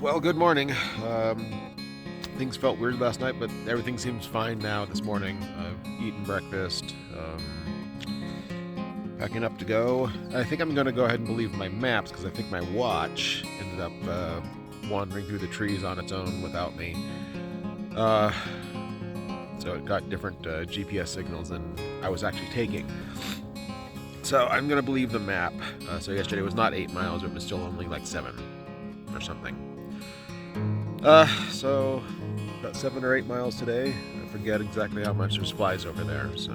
Well, good morning. Things felt weird last night, but everything seems fine now this morning. I've eaten breakfast, packing up to go. I think I'm going to go ahead and believe my maps because I think my watch ended up wandering through the trees on its own without me. So it got different GPS signals than I was actually taking. So I'm going to believe the map. So yesterday was not 8 miles, it was still only like 7 or something. So about 7 or 8 miles today. I forget exactly how much there's flies over there, so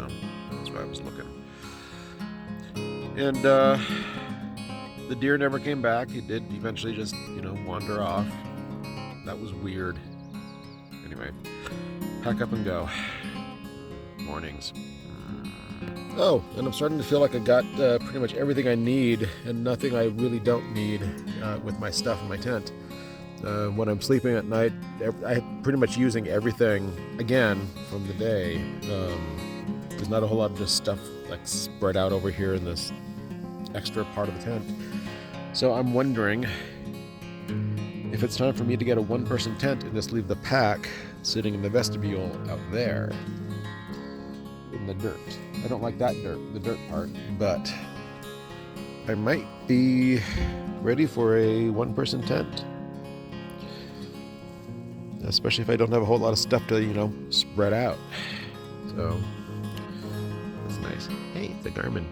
that's why I was looking. And the deer never came back. He did eventually just, wander off. That was weird. Anyway, pack up and go. Mornings. Oh, and I'm starting to feel like I got pretty much everything I need and nothing I really don't need with my stuff in my tent. When I'm sleeping at night, I'm pretty much using everything again from the day. There's not a whole lot of just stuff like spread out over here in this extra part of the tent. So I'm wondering if it's time for me to get a one-person tent and just leave the pack sitting in the vestibule out there in the dirt. I don't like that the dirt part, but I might be ready for a one-person tent. Especially if I don't have a whole lot of stuff to, spread out. So, that's nice. Hey, it's a Garmin.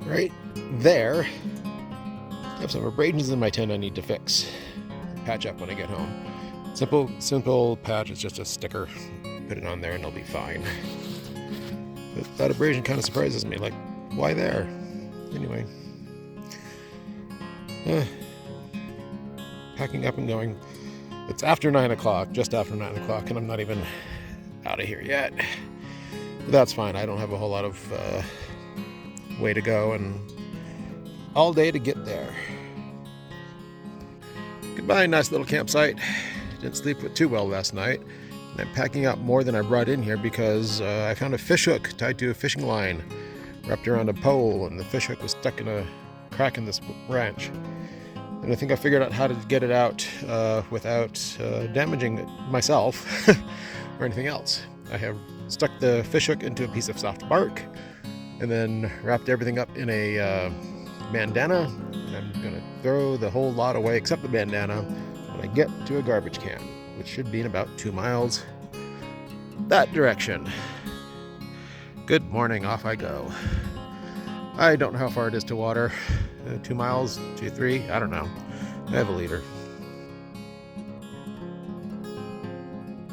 Right there, I have some abrasions in my tent I need to fix. Patch up when I get home. Simple patch, it's just a sticker. Put it on there and it'll be fine. But that abrasion kind of surprises me, like, why there? Anyway. Packing up and going. It's after 9 o'clock, just after 9 o'clock, and I'm not even out of here yet. But that's fine, I don't have a whole lot of way to go and all day to get there. Goodbye, nice little campsite. Didn't sleep too well last night. And I'm packing up more than I brought in here because I found a fish hook tied to a fishing line wrapped around a pole, and the fish hook was stuck in a crack in this branch. And I think I figured out how to get it out without damaging myself or anything else. I have stuck the fish hook into a piece of soft bark and then wrapped everything up in a bandana. And I'm going to throw the whole lot away except the bandana when I get to a garbage can, which should be in about 2 miles that direction. Good morning, off I go. I don't know how far it is to water. 2 miles, 2, 3, I don't know. I have a liter.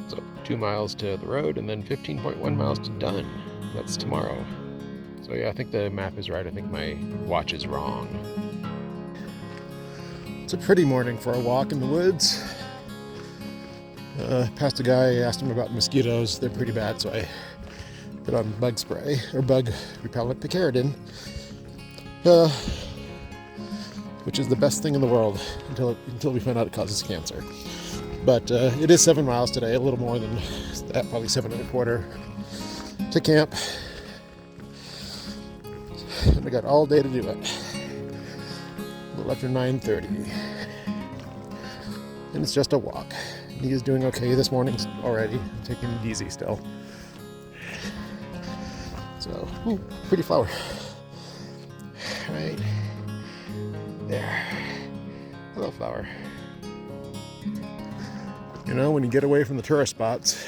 So 2 miles to the road and then 15.1 miles to done. That's tomorrow. So yeah, I think the map is right. I think my watch is wrong. It's a pretty morning for a walk in the woods. Passed a guy, asked him about mosquitoes. They're pretty bad, so I put on bug spray, or bug repellent picaridin. Which is the best thing in the world until we find out it causes cancer. But it is 7 miles today, a little more than that, probably 7.25 to camp. And I got all day to do it. A little after 9:30. And it's just a walk. He is doing okay this morning already, taking it easy still. So, pretty flower. Right there. Hello, flower. When you get away from the tourist spots,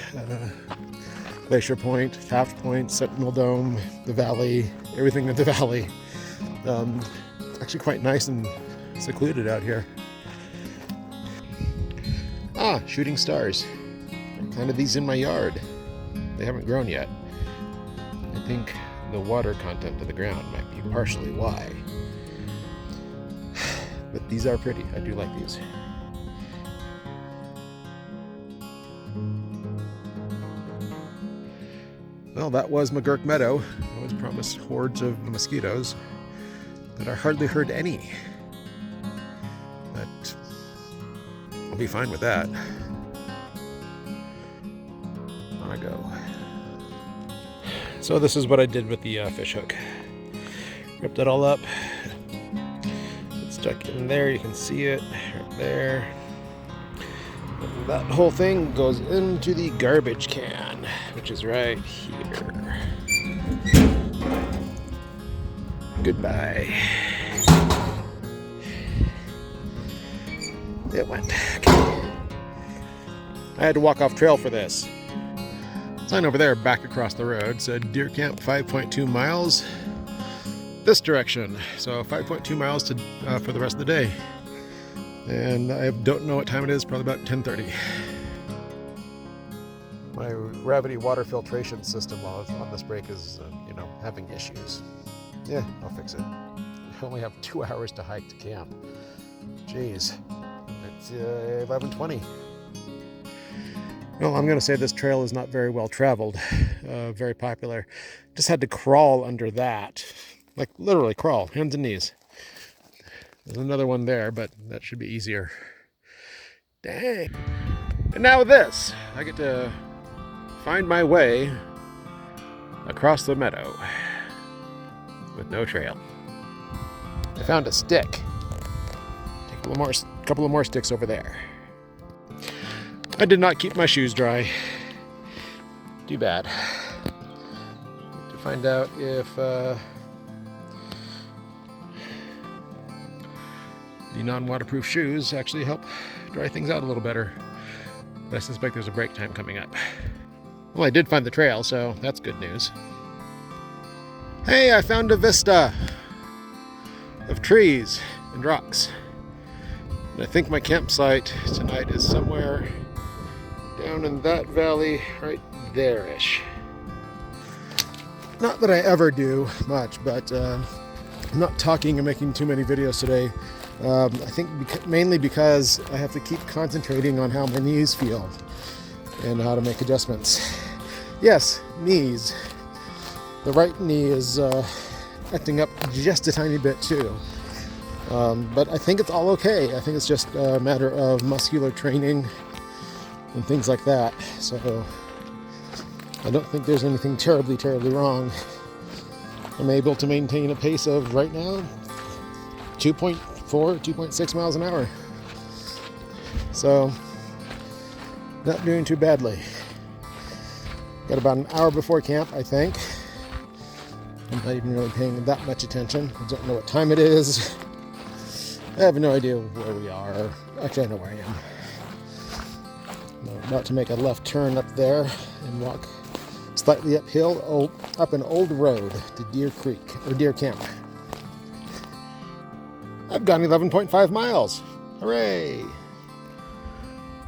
Glacier Point, Taft Point, Sentinel Dome, the valley, everything in the valley, it's actually quite nice and secluded out here. Shooting stars. I planted these in my yard. They haven't grown yet. I think the water content of the ground might be partially why. But these are pretty. I do like these. Well, that was McGurk Meadow. I was promised hordes of mosquitoes, but I hardly heard any. But I'll be fine with that. On I go. So this is what I did with the fish hook. Ripped it all up. It's stuck in there, you can see it right there. That whole thing goes into the garbage can, which is right here. Goodbye. It went. Okay. I had to walk off trail for this. Sign over there, back across the road, said Deer Camp 5.2 miles this direction. So 5.2 miles to for the rest of the day. And I don't know what time it is, probably about 10:30. My gravity water filtration system on this break is, having issues. Yeah, I'll fix it. I only have 2 hours to hike to camp. Jeez, it's 11:20. Well, I'm going to say this trail is not very well traveled, very popular. Just had to crawl under that, like literally crawl, hands and knees. There's another one there, but that should be easier. Dang. And now with this, I get to find my way across the meadow with no trail. I found a stick. Take a couple of more sticks over there. I did not keep my shoes dry. Too bad. To find out if the non-waterproof shoes actually help dry things out a little better. But I suspect there's a break time coming up. Well, I did find the trail, so that's good news. Hey, I found a vista of trees and rocks. And I think my campsite tonight is somewhere down in that valley right there-ish. Not that I ever do much, but I'm not talking and making too many videos today. I think mainly because I have to keep concentrating on how my knees feel and how to make adjustments. Yes, knees. The right knee is acting up just a tiny bit too. But I think it's all okay. I think it's just a matter of muscular training and things like that. So I don't think there's anything terribly wrong. I'm able to maintain a pace of, right now, 2.4, 2.6 miles an hour. So, not doing too badly. Got about an hour before camp, I think. I'm not even really paying that much attention. I don't know what time it is. I have no idea where we are. Actually, I know where I am. I'm about to make a left turn up there and walk slightly uphill up an old road to Deer Creek, or Deer Camp. I've gone 11.5 miles. Hooray!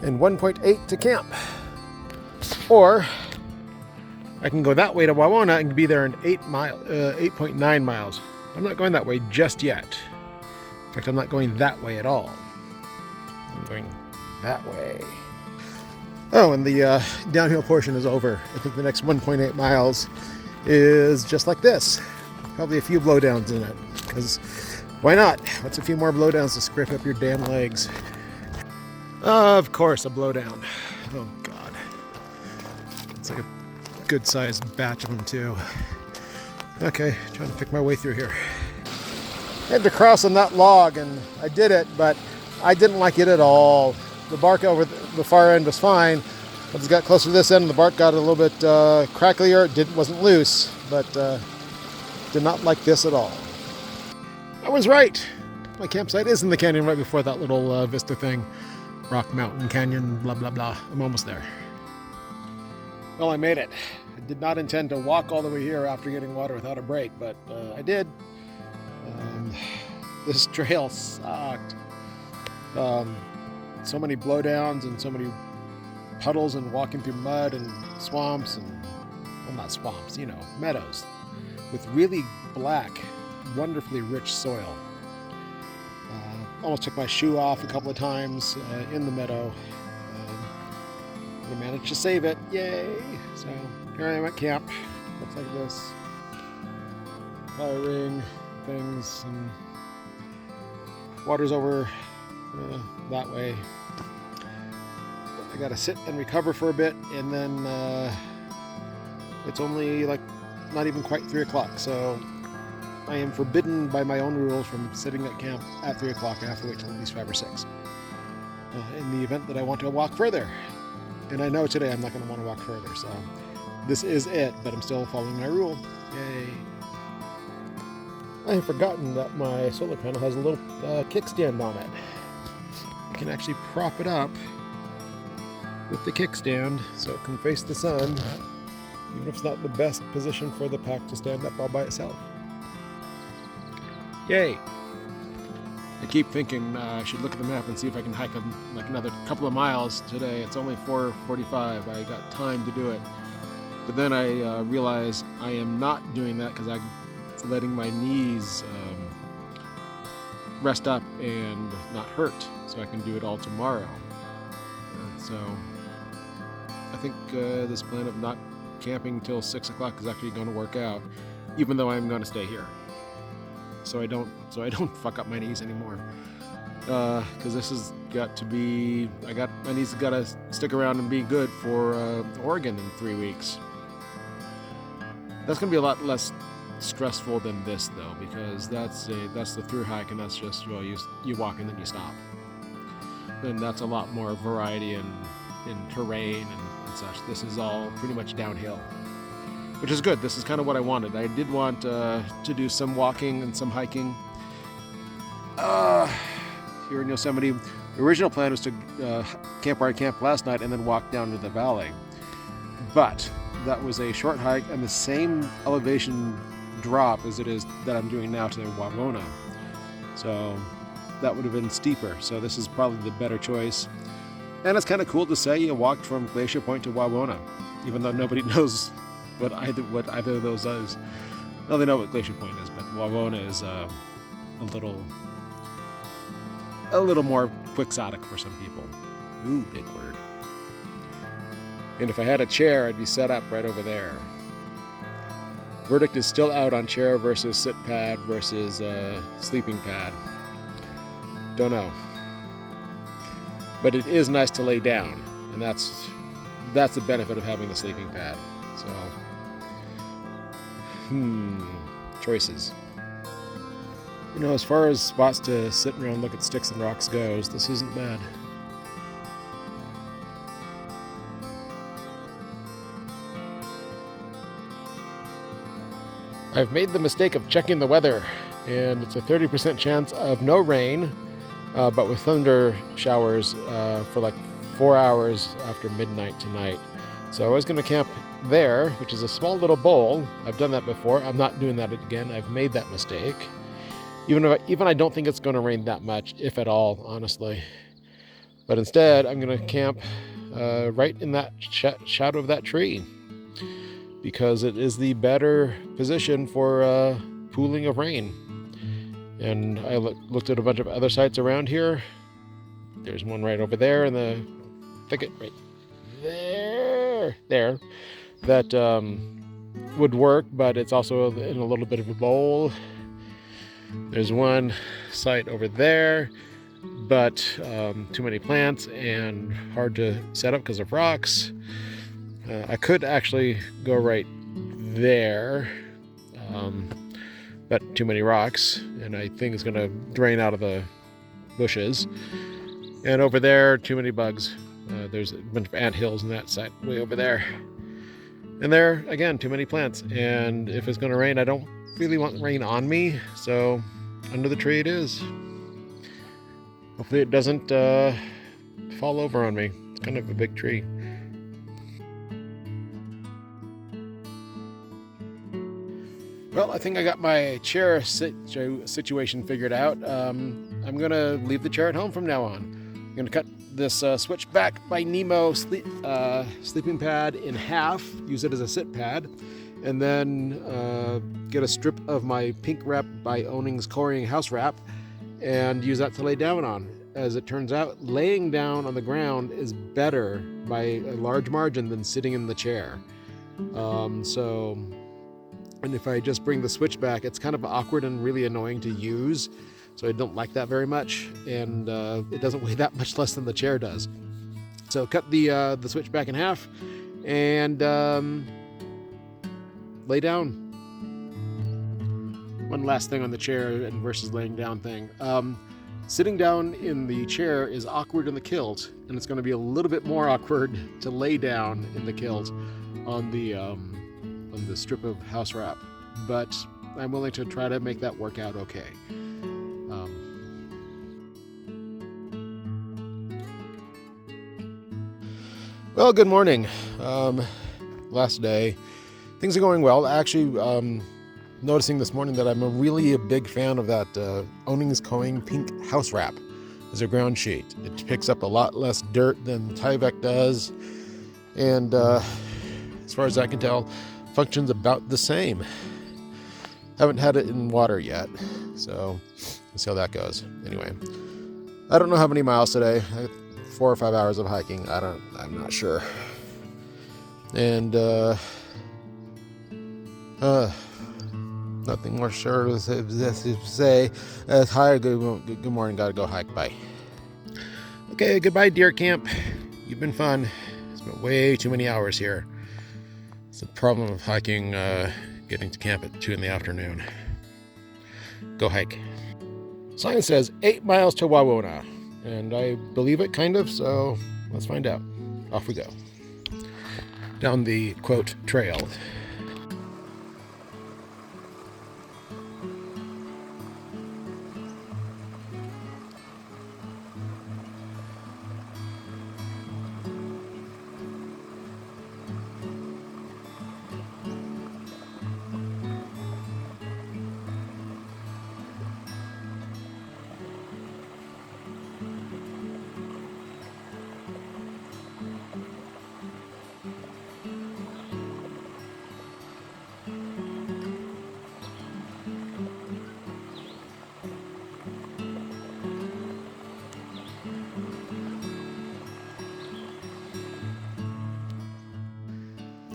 And 1.8 to camp. Or I can go that way to Wawona and be there in 8.9 miles. I'm not going that way just yet. In fact, I'm not going that way at all. I'm going that way. Oh, and the downhill portion is over. I think the next 1.8 miles is just like this. Probably a few blowdowns in it, because why not? What's a few more blowdowns to scrape up your damn legs? Of course, a blowdown. Oh, God. It's like a good-sized batch of them, too. Okay, trying to pick my way through here. I had to cross on that log, and I did it, but I didn't like it at all. The bark over the far end was fine. As it got closer to this end, the bark got a little bit cracklier. It wasn't loose, but did not like this at all. I was right. My campsite is in the canyon right before that little vista thing. Rock Mountain Canyon, blah, blah, blah. I'm almost there. Well, I made it. I did not intend to walk all the way here after getting water without a break, but I did. This trail sucked. So many blowdowns and so many puddles and walking through mud and swamps and, well, not swamps, meadows with really black, wonderfully rich soil. Almost took my shoe off a couple of times in the meadow. I managed to save it. Yay! So here I am at camp. Looks like this. Fire ring, things, and water's over that way. I gotta sit and recover for a bit, and then it's only like not even quite 3 o'clock, so I am forbidden by my own rules from sitting at camp at 3 o'clock. I have to wait till at least 5 or 6. in the event that I want to walk further. And I know today I'm not going to want to walk further, so this is it, but I'm still following my rule. Yay. I have forgotten that my solar panel has a little kickstand on it. I can actually prop it up with the kickstand so it can face the sun, even if it's not the best position for the pack to stand up all by itself. Yay! I keep thinking I should look at the map and see if I can hike like another couple of miles today. It's only 4:45. I got time to do it. But then I realize I am not doing that because I'm letting my knees rest up and not hurt, so I can do it all tomorrow. So I think this plan of not camping till 6 o'clock is actually going to work out, even though I'm going to stay here. So I don't fuck up my knees anymore. Because this has got to be, my knees have got to stick around and be good for Oregon in 3 weeks. That's going to be a lot less stressful than this though, because that's the through hike, and that's just, well, you walk and then you stop. And that's a lot more variety in terrain and such. This is all pretty much downhill, which is good. This is kind of what I wanted. I did want to do some walking and some hiking here in Yosemite. The original plan was to camp where I camped last night and then walk down to the valley. But that was a short hike and the same elevation drop as it is that I'm doing now to the Wawona. So that would have been steeper. So this is probably the better choice. And it's kind of cool to say you walked from Glacier Point to Wawona, even though nobody knows what either of those is. Well, they know what Glacier Point is, but Wawona is a little more quixotic for some people. Ooh, big word. And if I had a chair, I'd be set up right over there. Verdict is still out on chair versus sit pad versus sleeping pad. Don't know. But it is nice to lay down, and that's the benefit of having the sleeping pad. So, choices. You know, as far as spots to sit around and look at sticks and rocks goes, this isn't bad. I've made the mistake of checking the weather, and it's a 30% chance of no rain, but with thunder showers for like 4 hours after midnight tonight. So I was going to camp there, which is a small little bowl. I've done that before. I'm not doing that again. I've made that mistake. Even I don't think it's going to rain that much, if at all, honestly. But instead, I'm going to camp right in that shadow of that tree, because it is the better position for pooling of rain. And I looked at a bunch of other sites around here. There's one right over there in the thicket, right there, that would work, but it's also in a little bit of a bowl. There's one site over there, but too many plants and hard to set up because of rocks. I could actually go right there, but too many rocks, and I think it's going to drain out of the bushes. And over there, too many bugs. There's a bunch of ant hills in that side way over there. And there, again, too many plants. And if it's going to rain, I don't really want rain on me, so under the tree it is. Hopefully it doesn't fall over on me. It's kind of a big tree. Well, I think I got my chair situation figured out. I'm going to leave the chair at home from now on. I'm going to cut this Switchback by Nemo sleeping pad in half, use it as a sit pad, and then get a strip of my Pink Wrap by Owning's Coring House Wrap and use that to lay down on. As it turns out, laying down on the ground is better by a large margin than sitting in the chair. And if I just bring the Switchback, it's kind of awkward and really annoying to use, so I don't like that very much, and it doesn't weigh that much less than the chair does. So cut the Switchback in half and lay down. One last thing on the chair and versus laying down thing. Sitting down in the chair is awkward in the kilt, and it's going to be a little bit more awkward to lay down in the kilt on the strip of house wrap. But I'm willing to try to make that work out okay. Well, good morning. Last day. Things are going well. Actually, noticing this morning that I'm really a big fan of that Ownings Coing pink house wrap as a ground sheet. It picks up a lot less dirt than Tyvek does, and as far as I can tell, functions about the same. Haven't had it in water yet, so let's see how that goes. Anyway, I don't know how many miles today. 4 or 5 hours of hiking. I'm not sure. And nothing more sure to say. Hi, good morning. Gotta go hike. Bye. Okay, goodbye, deer camp. You've been fun. It's been way too many hours here. It's the problem of hiking, getting to camp at 2 in the afternoon. Go hike. Sign says 8 miles to Wawona, and I believe it kind of, so let's find out. Off we go. Down the, quote, trail.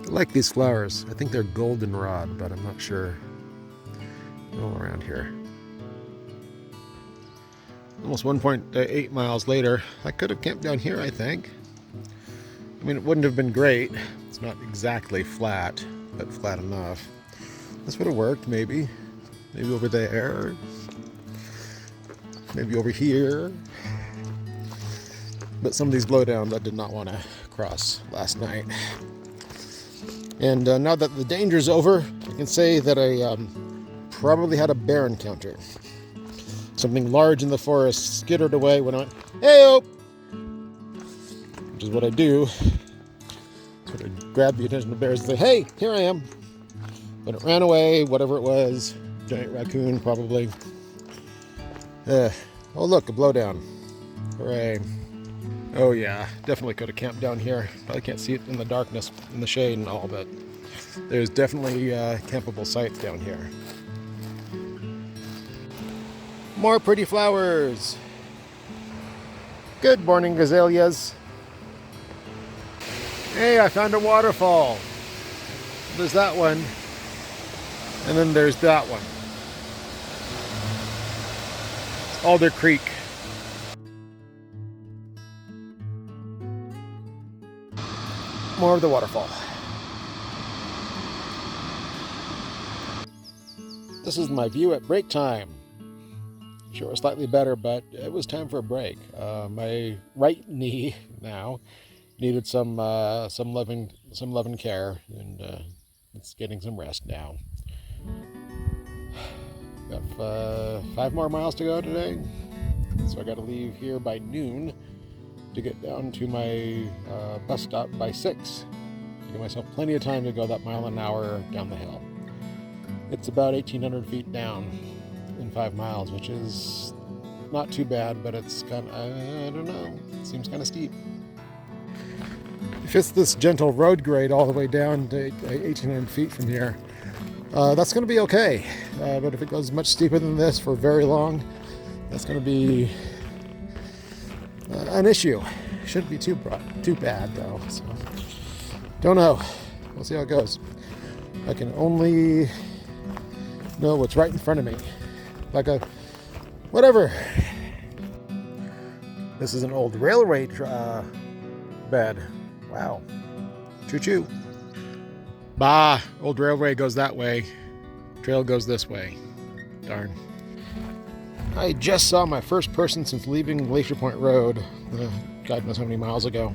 I like these flowers. I think they're goldenrod, but I'm not sure. All around here. Almost 1.8 miles later. I could have camped down here, I think. I mean, it wouldn't have been great. It's not exactly flat, but flat enough. This would have worked, maybe. Maybe over there. Maybe over here. But some of these blowdowns I did not want to cross last night. And now that the danger's over, I can say that I probably had a bear encounter. Something large in the forest skittered away when I went, hey-o! Which is what I do. Sort of grab the attention of bears and say, hey, here I am. But it ran away, whatever it was. Giant raccoon, probably. Oh, look, a blowdown. Hooray. Oh yeah, definitely could have camped down here. Probably can't see it in the darkness, in the shade and all, but there's definitely campable sites down here. More pretty flowers. Good morning, azaleas. Hey, I found a waterfall. There's that one. And then there's that one. It's Alder Creek. More of the waterfall. This is my view at break time. Sure, it was slightly better, but it was time for a break. My right knee now needed some loving care, and it's getting some rest now. Got 5 more miles to go today, so I got to leave here by noon to get down to my bus stop by 6. To give myself plenty of time to go that mile an hour down the hill. It's about 1,800 feet down in 5 miles, which is not too bad, but it's kind of, I don't know, it seems kind of steep. If it's this gentle road grade all the way down to 1,800 feet from here, that's going to be okay. But if it goes much steeper than this for very long, that's going to be an issue. Shouldn't be too bad though. So don't know. We'll see how it goes. I can only know what's right in front of me. Like a whatever. This is an old railway bed. Wow. Choo choo. Bah. Old railway goes that way. Trail goes this way. Darn. I just saw my first person since leaving Glacier Point Road, God knows how many miles ago.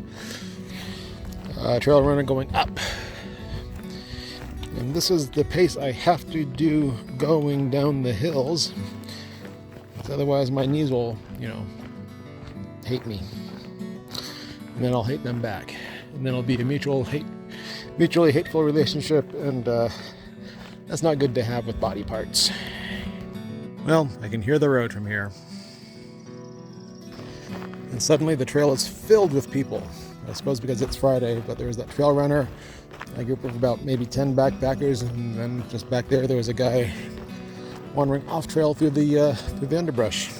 Trail runner going up. And this is the pace I have to do going down the hills. Otherwise my knees will, hate me. And then I'll hate them back. And then it'll be a mutually hateful relationship, and that's not good to have with body parts. Well, I can hear the road from here. And suddenly the trail is filled with people. I suppose because it's Friday, but there was that trail runner, a group of about maybe 10 backpackers, and then just back there was a guy wandering off trail through the underbrush.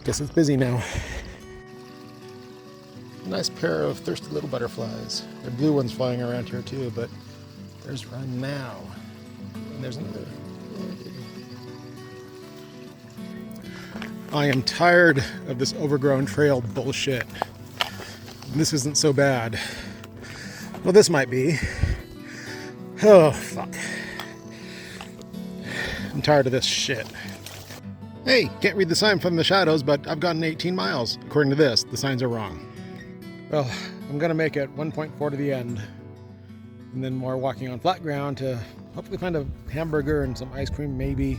Guess it's busy now. Nice pair of thirsty little butterflies. There are blue ones flying around here too, but there's one now. And there's another. I am tired of this overgrown trail bullshit. This isn't so bad. Well, this might be. Oh, fuck. I'm tired of this shit. Hey, can't read the sign from the shadows, but I've gotten 18 miles. According to this, the signs are wrong. Well, I'm gonna make it 1.4 to the end. And then more walking on flat ground to hopefully find a hamburger and some ice cream, maybe.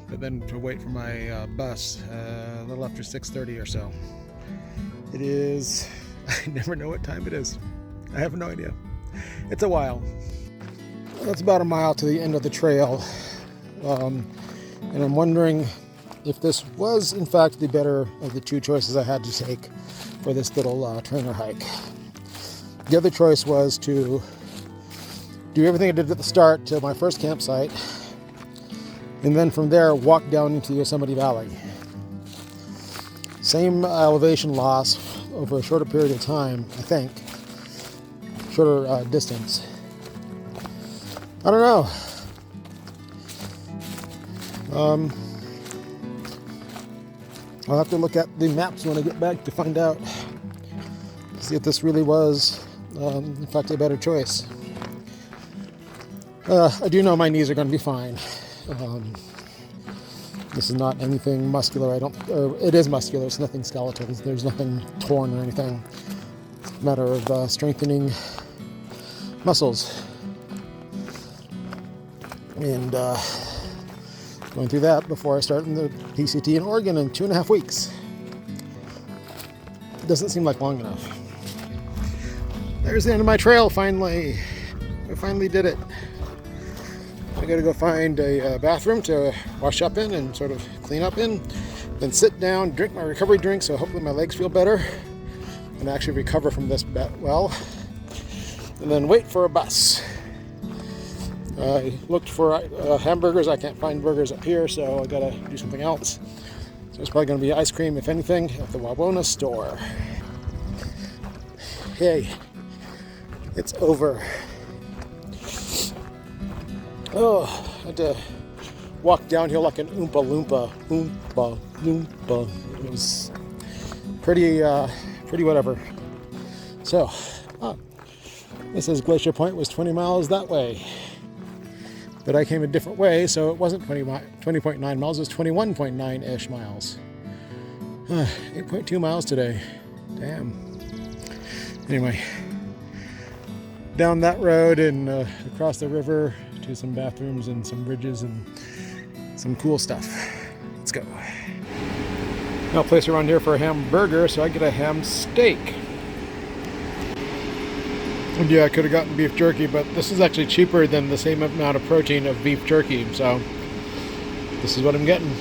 But then to wait for my bus a little after 6:30 or so. It is, I never know what time it is. I have no idea. It's a while. That's about a mile to the end of the trail. And I'm wondering if this was in fact the better of the two choices I had to take for this little trainer hike. The other choice was to do everything I did at the start to my first campsite, and then from there walk down into the Yosemite Valley. Same elevation loss over a shorter period of time, I think. Shorter distance. I don't know. I'll have to look at the maps when I get back to find out. See if this really was, in fact, a better choice. I do know my knees are going to be fine. This is not anything muscular. It is muscular. It's nothing skeletal. There's nothing torn or anything. It's a matter of strengthening muscles. And going through that before I start in the PCT in Oregon in 2.5 weeks. It doesn't seem like long enough. There's the end of my trail, finally. I finally did it. I gotta go find a bathroom to wash up in and sort of clean up in, then sit down, drink my recovery drink so hopefully my legs feel better and actually recover from this well, and then wait for a bus. I looked for hamburgers. I can't find burgers up here, so I gotta do something else. So it's probably gonna be ice cream, if anything, at the Wawona store. Hey, it's over. Oh, I had to walk downhill like an Oompa Loompa. Oompa Loompa. It was pretty whatever. So, this is Glacier Point was 20 miles that way. But I came a different way, so it wasn't 20.9 miles, it was 21.9-ish miles. 8.2 miles today. Damn. Anyway, down that road and across the river to some bathrooms and some bridges and some cool stuff. Let's go. No place around here for a hamburger, so I get a ham steak. And yeah, I could have gotten beef jerky, but this is actually cheaper than the same amount of protein of beef jerky, so this is what I'm getting.